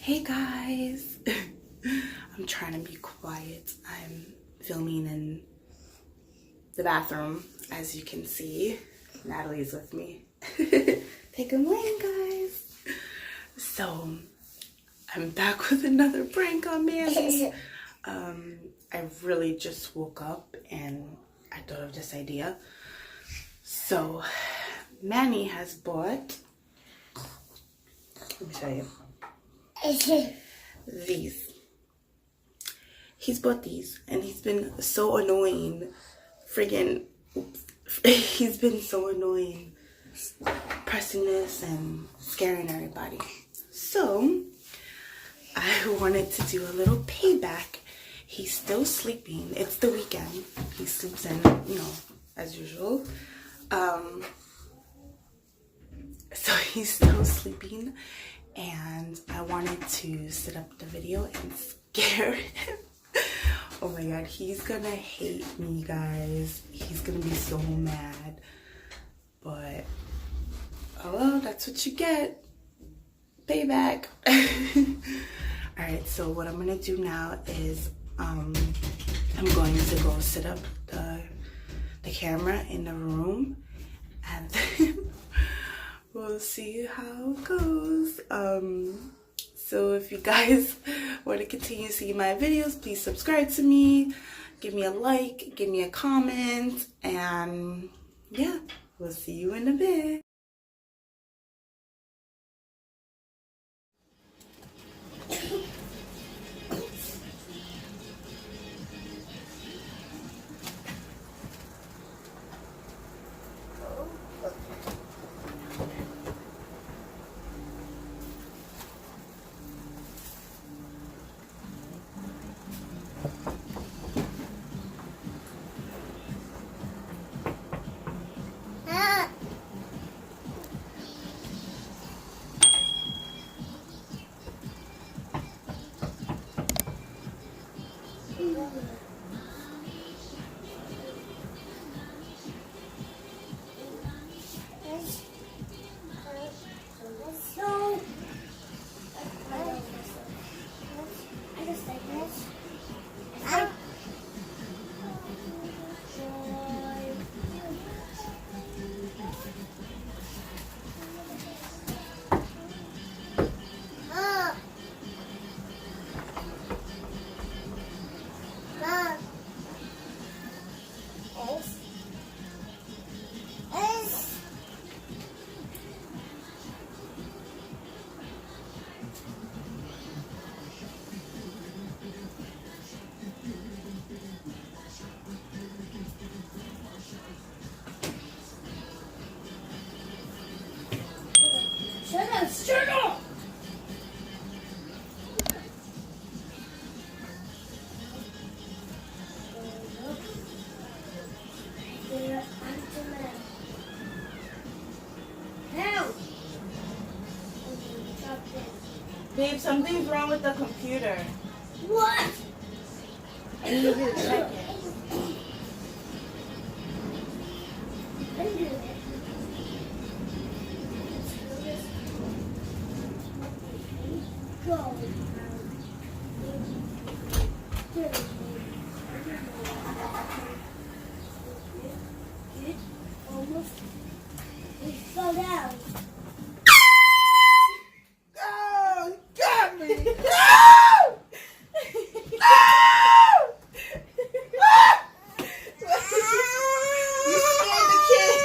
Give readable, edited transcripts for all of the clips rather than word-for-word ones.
Hey guys, I'm trying to be quiet. I'm filming in the bathroom, as you can see. Natalie's with me. Take a morning, guys. So, I'm back with another prank on Manny. I really just woke up and I thought of this idea. So, Manny has bought, let me show you. These. He's bought these and he's been so annoying. He's been so annoying pressing this and scaring everybody. So I wanted to do a little payback. He's still sleeping. It's the weekend. He sleeps in, as usual. So he's still sleeping. And I wanted to set up the video and scare him. Oh my god, he's gonna hate me, guys. He's gonna be so mad. But, oh well, that's what you get. Payback. Alright, so what I'm gonna do now is, I'm going to go set up the camera in the room. And then we'll see how it goes. So if you guys want to continue seeing my videos, please subscribe to me, give me a like, give me a comment, and yeah, we'll see you in a bit. Shut up! Babe, something's wrong with the computer. What? I need you to check it. Go. Almost. It fell down. Oh, you got me! No! You scared the kid.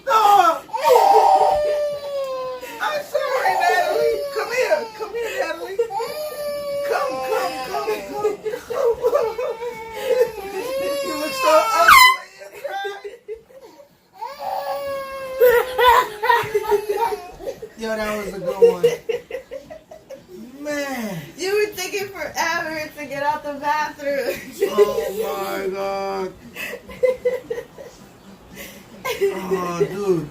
No! I'm sorry, Natalie. Come here, Natalie. Come. You look so ugly when you cry. Yo, that was a good one. Man. You were taking forever to get out the bathroom. Oh my god. Oh, dude.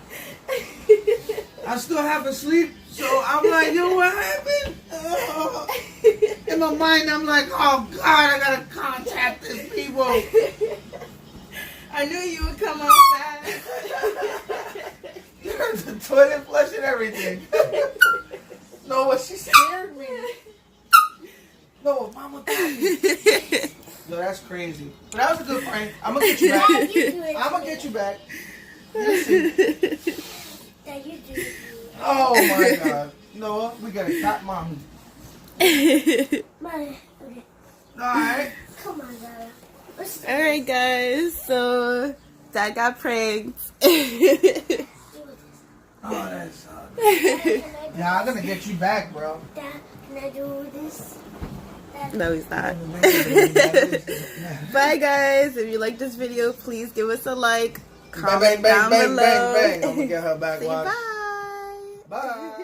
I still haven't sleep, so I'm like, yo, what happened? Oh. In my mind, I'm like, oh god, I gotta contact these people. I knew you would come out fast. the toilet flush and everything. No, she scared me. No, Mama got me. No, that's crazy. But that was a good prank. I'm gonna get you back. I'm gonna get you back. Oh my God. No, we gotta cut Mommy. Okay. Alright. Come on, Dada. Alright, guys. So, Dad got pranked. Oh, that sucks. Yeah, I'm gonna get you back, bro. Dad, can I do this? No, he's not. Bye, guys. If you like this video, please give us a like. Comment Bang, bang, down bang, below. bang, bang. I'm gonna get her back. Say Watch. bye. Bye.